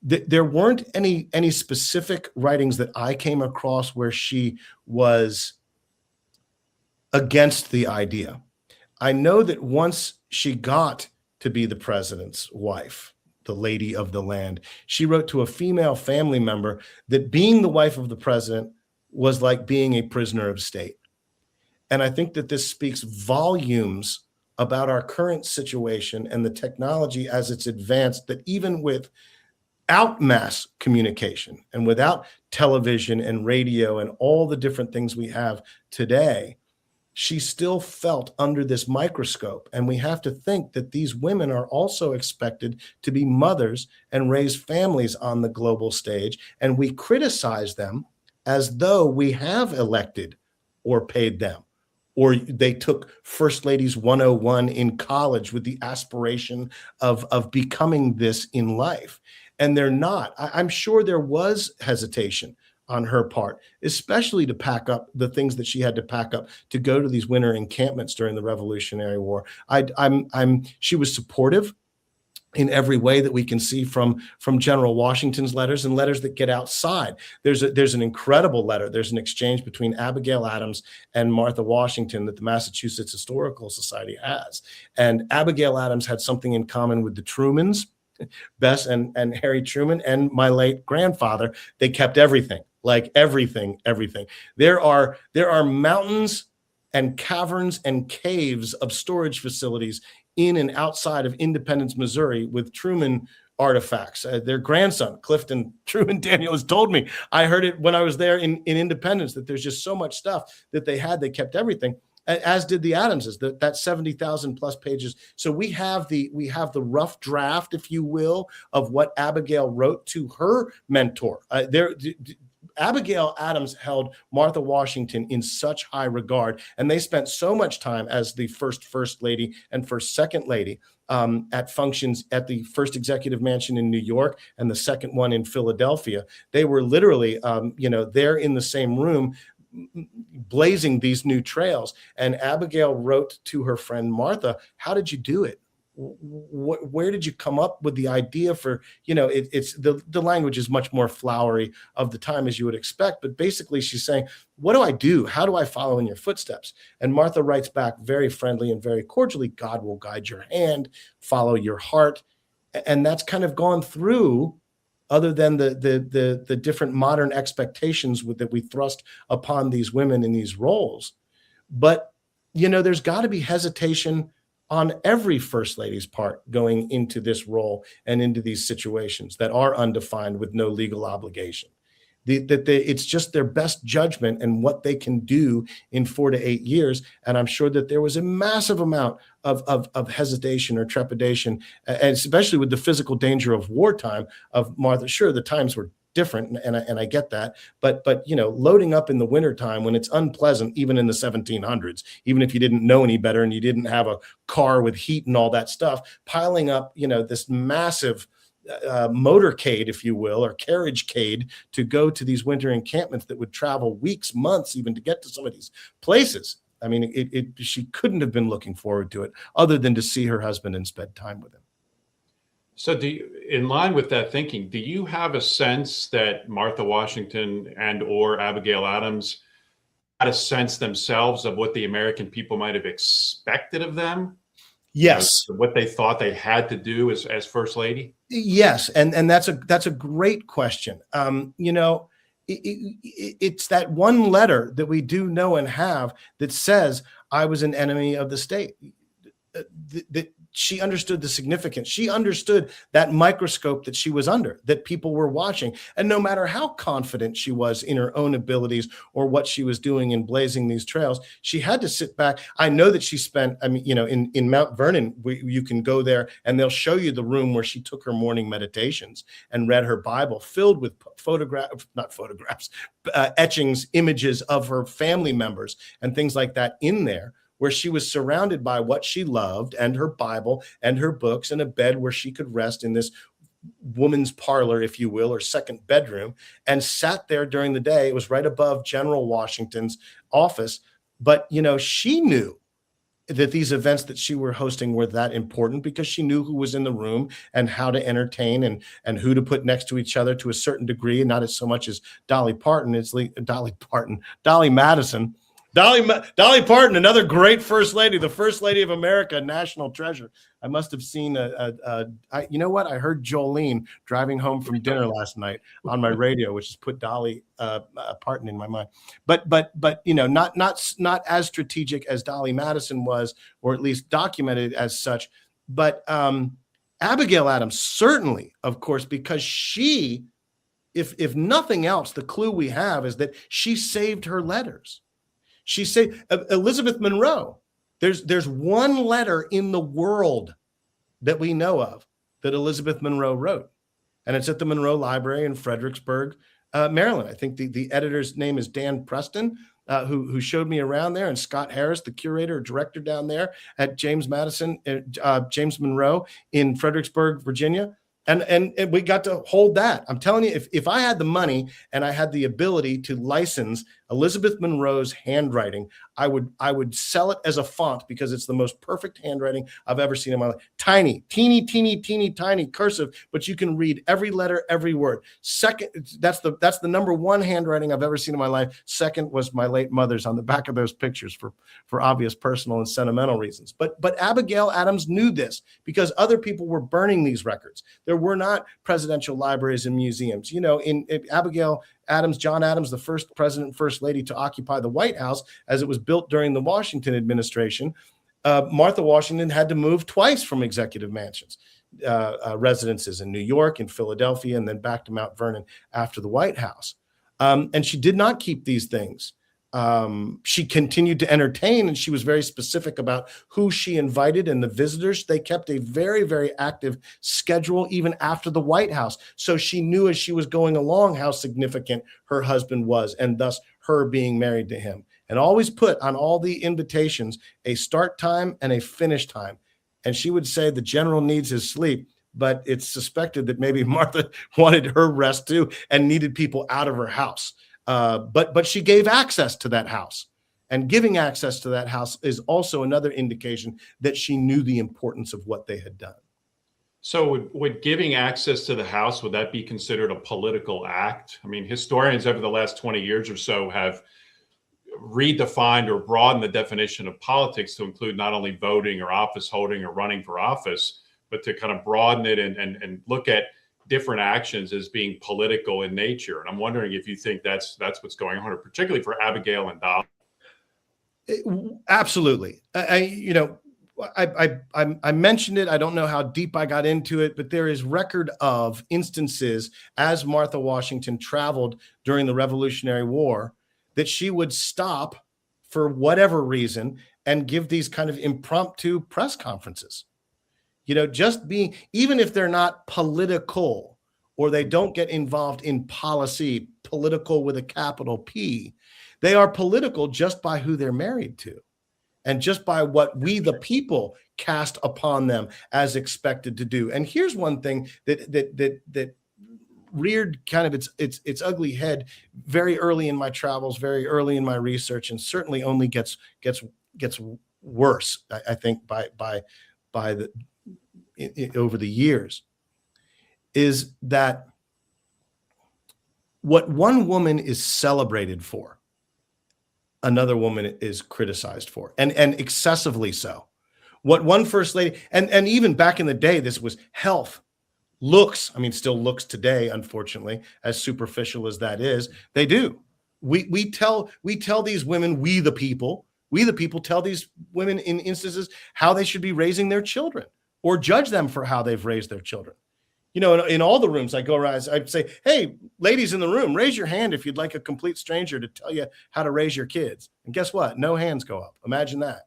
There weren't any specific writings that I came across where she was against the idea. I know that once she got to be the president's wife, the lady of the land, she wrote to a female family member that being the wife of the president was like being a prisoner of state. And I think that this speaks volumes about our current situation and the technology as it's advanced, that even without mass communication and without television and radio and all the different things we have today, she still felt under this microscope. And we have to think that these women are also expected to be mothers and raise families on the global stage. And we criticize them as though we have elected or paid them, or they took First Ladies 101 in college with the aspiration of becoming this in life. And they're not. I'm sure there was hesitation on her part, especially to pack up the things that she had to pack up to go to these winter encampments during the Revolutionary War. She was supportive in every way that we can see from General Washington's letters and letters that get outside. There's an incredible letter. There's an exchange between Abigail Adams and Martha Washington that the Massachusetts Historical Society has. And Abigail Adams had something in common with the Trumans, Bess and Harry Truman, and my late grandfather. They kept everything, like everything. There are mountains and caverns and caves of storage facilities in and outside of Independence, Missouri, with Truman artifacts. Their grandson, Clifton Truman Daniel, has told me, I heard it when I was there in Independence, that there's just so much stuff that they had. They kept everything, as did the Adamses, that 70,000 plus pages. So we have the rough draft, if you will, of what Abigail wrote to her mentor. Abigail Adams held Martha Washington in such high regard, and they spent so much time as the first lady and second lady at functions at the first executive mansion in New York and the second one in Philadelphia. They were literally, there in the same room, blazing these new trails. And Abigail wrote to her friend Martha, "How did you do it? Where did you come up with the idea for, it's the language is much more flowery of the time, as you would expect. But basically she's saying, what do I do? How do I follow in your footsteps?" And Martha writes back very friendly and very cordially, "God will guide your hand, follow your heart." And that's kind of gone through, other than the different modern expectations that we thrust upon these women in these roles. But, there's got to be hesitation on every first lady's part going into this role and into these situations that are undefined with no legal obligation. It's just their best judgment and what they can do in 4 to 8 years. And I'm sure that there was a massive amount of hesitation or trepidation, and especially with the physical danger of wartime of Martha. Sure, the times were different, and I get that, but loading up in the wintertime when it's unpleasant, even in the 1700s, even if you didn't know any better and you didn't have a car with heat and all that stuff, piling up this massive motorcade, if you will, or carriagecade to go to these winter encampments that would travel weeks, months, even to get to some of these places. I mean, she couldn't have been looking forward to it other than to see her husband and spend time with him. So in line with that thinking, do you have a sense that Martha Washington and or Abigail Adams had a sense themselves of what the American people might have expected of them? Yes. What they thought they had to do as First Lady? Yes. And that's a great question. It's that one letter that we do know and have that says, "I was an enemy of the state." That she understood the significance. She understood that microscope that she was under, that people were watching. And no matter how confident she was in her own abilities or what she was doing in blazing these trails, she had to sit back. I know that she spent, in Mount Vernon, you can go there and they'll show you the room where she took her morning meditations and read her Bible, filled with etchings, images of her family members and things like that in there, where she was surrounded by what she loved and her Bible and her books and a bed where she could rest in this woman's parlor, if you will, or second bedroom, and sat there during the day. It was right above General Washington's office. But, she knew that these events that she were hosting were that important because she knew who was in the room and how to entertain and who to put next to each other to a certain degree, and not as so much as Dolly Madison. Dolly Parton, another great first lady, the first lady of America, national treasure. I must have seen you know what? I heard Jolene driving home from dinner last night on my radio, which has put Dolly Parton in my mind. But not as strategic as Dolly Madison was, or at least documented as such. But Abigail Adams certainly, of course, because she, if nothing else, the clue we have is that she saved her letters. She said, Elizabeth Monroe, there's one letter in the world that we know of that Elizabeth Monroe wrote, and it's at the Monroe Library in Fredericksburg, Maryland. I think the editor's name is Dan Preston, who showed me around there, and Scott Harris, the curator or director down there at James Monroe in Fredericksburg, Virginia. And we got to hold that. I'm telling you, if I had the money and I had the ability to license Elizabeth Monroe's handwriting, I would sell it as a font, because it's the most perfect handwriting I've ever seen in my life. Tiny, teeny, teeny, teeny, tiny cursive, but you can read every letter, every word. Second, that's the number one handwriting I've ever seen in my life. Second was my late mother's on the back of those pictures for obvious personal and sentimental reasons. But Abigail Adams knew this, because other people were burning these records. There were not presidential libraries and museums. You know, in Abigail Adams, John Adams, the first president and first lady to occupy the White House, as it was built during the Washington administration, Martha Washington had to move twice from executive mansions, residences in New York and Philadelphia, and then back to Mount Vernon after the White House. And she did not keep these things. She continued to entertain, and she was very specific about who she invited and the visitors. They kept a very, very active schedule even after the White House. So she knew as she was going along how significant her husband was, and thus her being married to him. And always put on all the invitations a start time and a finish time. And she would say the general needs his sleep, but it's suspected that maybe Martha wanted her rest too and needed people out of her house. But she gave access to that house, and giving access to that house is also another indication that she knew the importance of what they had done. So would giving access to the house, would that be considered a political act? I mean, historians over the last 20 years or so have redefined or broadened the definition of politics to include not only voting or office holding or running for office, but to kind of broaden it and look at different actions as being political in nature. And I'm wondering if you think that's what's going on, particularly for Abigail and Dolly. Absolutely. I mentioned it. I don't know how deep I got into it, but there is record of instances as Martha Washington traveled during the Revolutionary War that she would stop for whatever reason and give these kind of impromptu press conferences. You know, just being, even if they're not political or they don't get involved in policy, political with a capital P, they are political just by who they're married to and just by what we, the people, cast upon them as expected to do. And here's one thing that reared kind of its ugly head very early in my travels, very early in my research, and certainly only gets worse, I think, over the years, is that what one woman is celebrated for, another woman is criticized for, and excessively so. What one first lady, and even back in the day, this was health, looks, I mean, still looks today, unfortunately, as superficial as that is, they do. We tell these women, we the people tell these women in instances how they should be raising their children, or judge them for how they've raised their children. You know, in all the rooms I go around, I'd say, hey, ladies in the room, raise your hand if you'd like a complete stranger to tell you how to raise your kids. And guess what? No hands go up. Imagine that.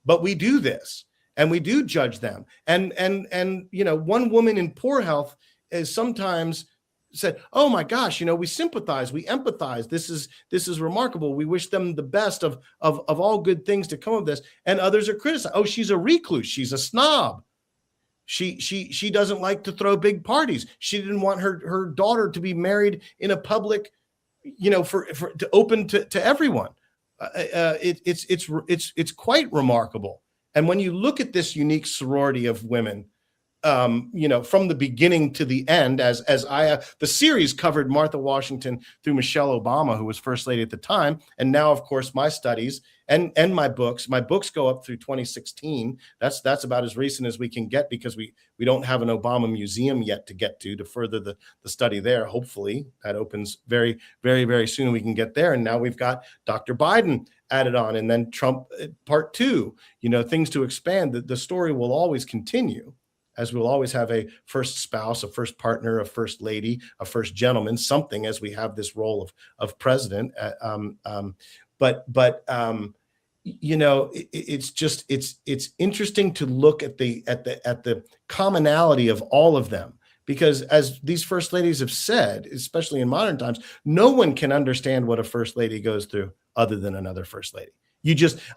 But we do this, and we do judge them. And you know, one woman in poor health is sometimes said, oh my gosh, you know, we sympathize, we empathize. This is remarkable. We wish them the best of all good things to come of this. And others are criticized. Oh, she's a recluse. She's a snob. She doesn't like to throw big parties. She didn't want her daughter to be married in a public, you know, for to open to everyone. It's quite remarkable. And when you look at this unique sorority of women, you know, from the beginning to the end, as the series covered Martha Washington through Michelle Obama, who was first lady at the time, and now, of course, my studies and my books go up through 2016. That's about as recent as we can get, because we don't have an Obama museum yet to get to further the study there. Hopefully that opens very, very, very soon. We can get there. And now we've got Dr. Biden added on, and then Trump part 2, you know, things to expand. The story will always continue, as we'll always have a first spouse, a first partner, a first lady, a first gentleman, something, as we have this role of president. It's interesting to look at the commonality of all of them, because as these first ladies have said, especially in modern times, no one can understand what a first lady goes through other than another first lady.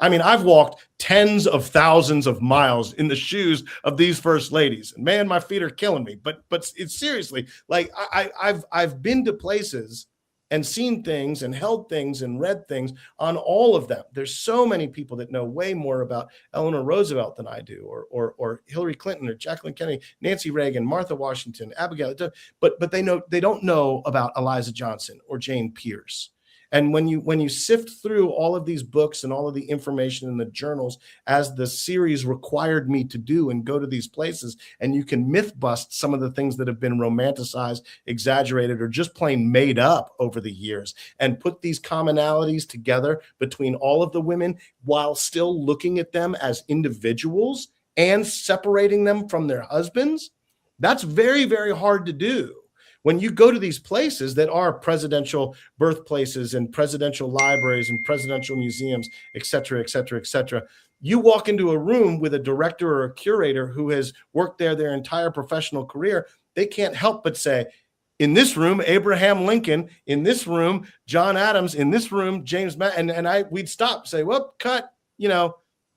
I've walked tens of thousands of miles in the shoes of these first ladies, and man, my feet are killing me. But it's seriously, like, I've been to places and seen things and held things and read things on all of them. There's so many people that know way more about Eleanor Roosevelt than I do, or Hillary Clinton, or Jacqueline Kennedy, Nancy Reagan, Martha Washington, Abigail, but they don't know about Eliza Johnson or Jane Pierce. And when you sift through all of these books and all of the information in the journals, as the series required me to do, and go to these places, and you can myth bust some of the things that have been romanticized, exaggerated, or just plain made up over the years, and put these commonalities together between all of the women while still looking at them as individuals and separating them from their husbands. That's very, very hard to do. When you go to these places that are presidential birthplaces and presidential libraries and presidential museums, et cetera, et cetera, et cetera, you walk into a room with a director or a curator who has worked there their entire professional career, they can't help but say, in this room, Abraham Lincoln; in this room, John Adams; in this room, James we'd stop, say, well, cut,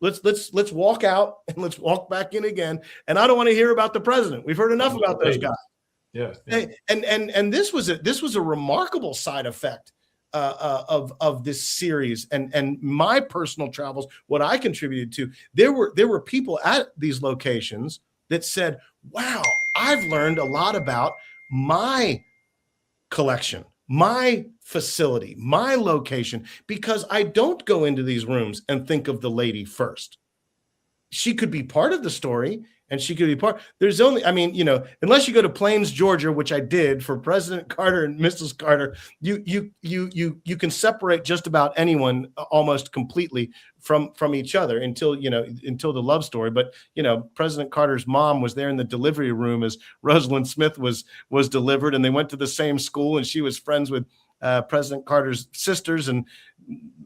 let's walk out and let's walk back in again. And I don't want to hear about the president. We've heard enough about those guys. Yeah. And this was a remarkable side effect of this series and my personal travels. What I contributed to, there were people at these locations that said, "Wow, I've learned a lot about my collection, my facility, my location, because I don't go into these rooms and think of the lady first. She could be part of the story." And she could be part. There's only, unless you go to Plains, Georgia, which I did for President Carter and Mrs. Carter, you can separate just about anyone almost completely from each other until the love story. But President Carter's mom was there in the delivery room as Rosalind Smith was delivered, and they went to the same school, and she was friends with President Carter's sisters, and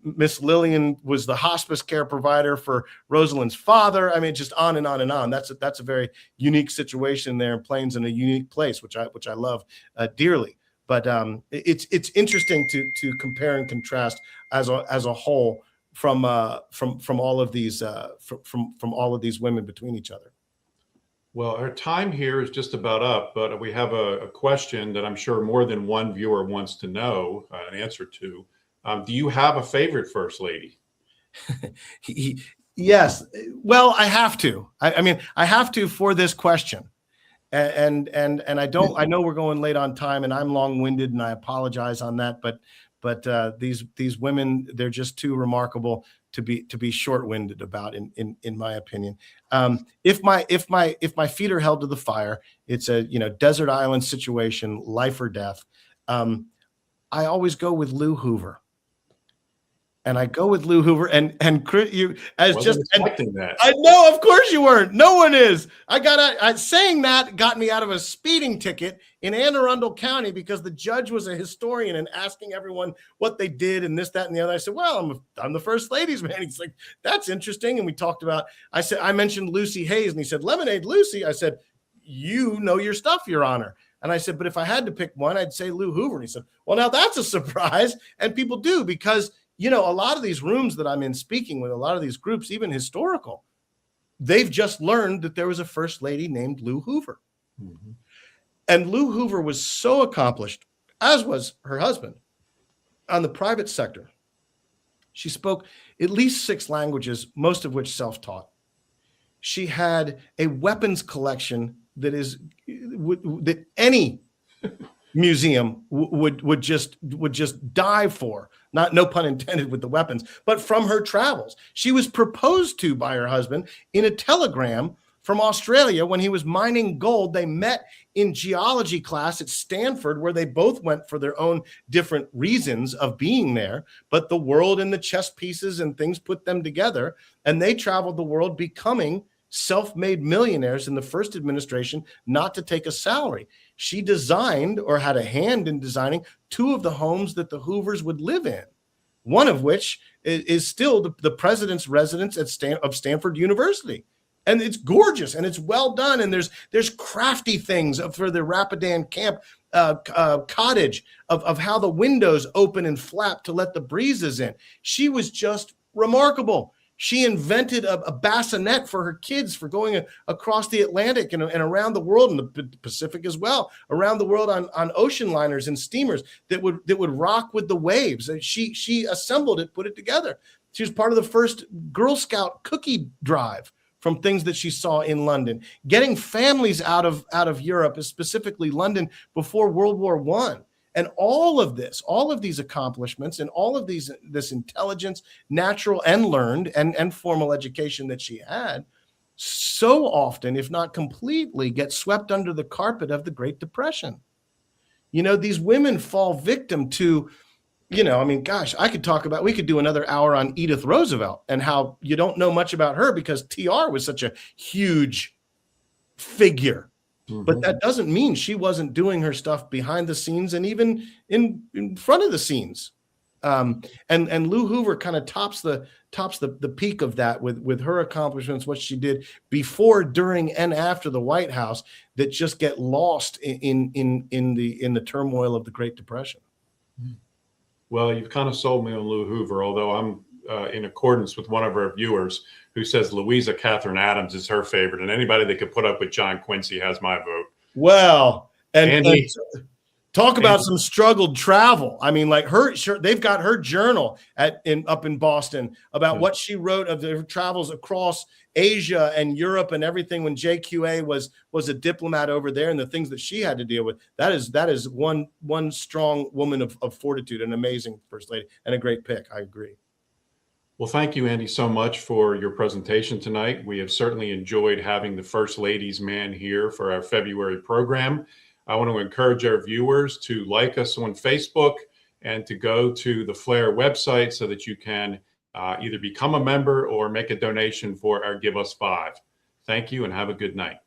Miss Lillian was the hospice care provider for Rosalind's father. Just on and on and on. That's a very unique situation there in Plains, in a unique place, which I love dearly. But it's interesting to compare and contrast as a whole from all of these from all of these women between each other. Well, our time here is just about up, but we have a question that I'm sure more than one viewer wants to know an answer to. Do you have a favorite first lady? Yes. Well, I have to. I have to for this question. And I don't. I know we're going late on time, and I'm long-winded, and I apologize on that. But these women, they're just too remarkable to be short-winded about, in my opinion. If my feet are held to the fire, it's a desert island situation, life or death. I always go with Lou Hoover. And I go with Lou Hoover, and you as wasn't just expecting that. I know, of course you weren't. No one is. Saying that got me out of a speeding ticket in Anne Arundel County because the judge was a historian and asking everyone what they did and this, that, and the other. I said, "Well, I'm the first lady's man." He's like, "That's interesting." And we talked about. I mentioned Lucy Hayes, and he said, "Lemonade Lucy." I said, "You know your stuff, Your Honor." And I said, "But if I had to pick one, I'd say Lou Hoover." And he said, "Well, now that's a surprise," and people do because. A lot of these rooms that I'm in speaking with, a lot of these groups, even historical, they've just learned that there was a first lady named Lou Hoover. Mm-hmm. And Lou Hoover was so accomplished, as was her husband, on the private sector. She spoke at least 6 languages, most of which self-taught. She had a weapons collection that any museum would just dive for. No pun intended with the weapons, but from her travels. She was proposed to by her husband in a telegram from Australia when he was mining gold. They met in geology class at Stanford, where they both went for their own different reasons of being there. But the world and the chess pieces and things put them together, and they traveled the world becoming self-made millionaires in the first administration, not to take a salary. She designed, or had a hand in designing, 2 of the homes that the Hoovers would live in. one of which is still the president's residence of Stanford University. And it's gorgeous and it's well done. And there's crafty things for the Rapidan camp cottage of how the windows open and flap to let the breezes in. She was just remarkable. She invented a bassinet for her kids for going across the Atlantic and around the world, and the Pacific as well, around the world on ocean liners and steamers that would rock with the waves. And she assembled it, put it together. She was part of the first Girl Scout cookie drive from things that she saw in London, getting families out of Europe, specifically London, before World War I. And all of these accomplishments and all of this intelligence, natural and learned and formal education that she had, so often, if not completely, get swept under the carpet of the Great Depression. You know, these women fall victim to, you know, I mean, gosh, we could do another hour on Edith Roosevelt and how you don't know much about her because TR was such a huge figure. But that doesn't mean she wasn't doing her stuff behind the scenes and even in front of the scenes. And Lou Hoover kind of tops the peak of that with her accomplishments, what she did before, during, and after the White House that just get lost in the turmoil of the Great Depression. Well, you've kind of sold me on Lou Hoover, although I'm in accordance with one of our viewers who says Louisa Catherine Adams is her favorite, and anybody that could put up with John Quincy has my vote. Well, and talk about some struggled travel. I mean, like they've got her journal up in Boston about what she wrote of her travels across Asia and Europe and everything when JQA was a diplomat over there and the things that she had to deal with. That is one strong woman of fortitude, an amazing first lady, and a great pick. I agree. Well, thank you, Andy, so much for your presentation tonight. We have certainly enjoyed having the First Ladies Man here for our February program. I want to encourage our viewers to like us on Facebook and to go to the Flair website so that you can either become a member or make a donation for our Give Us Five. Thank you and have a good night.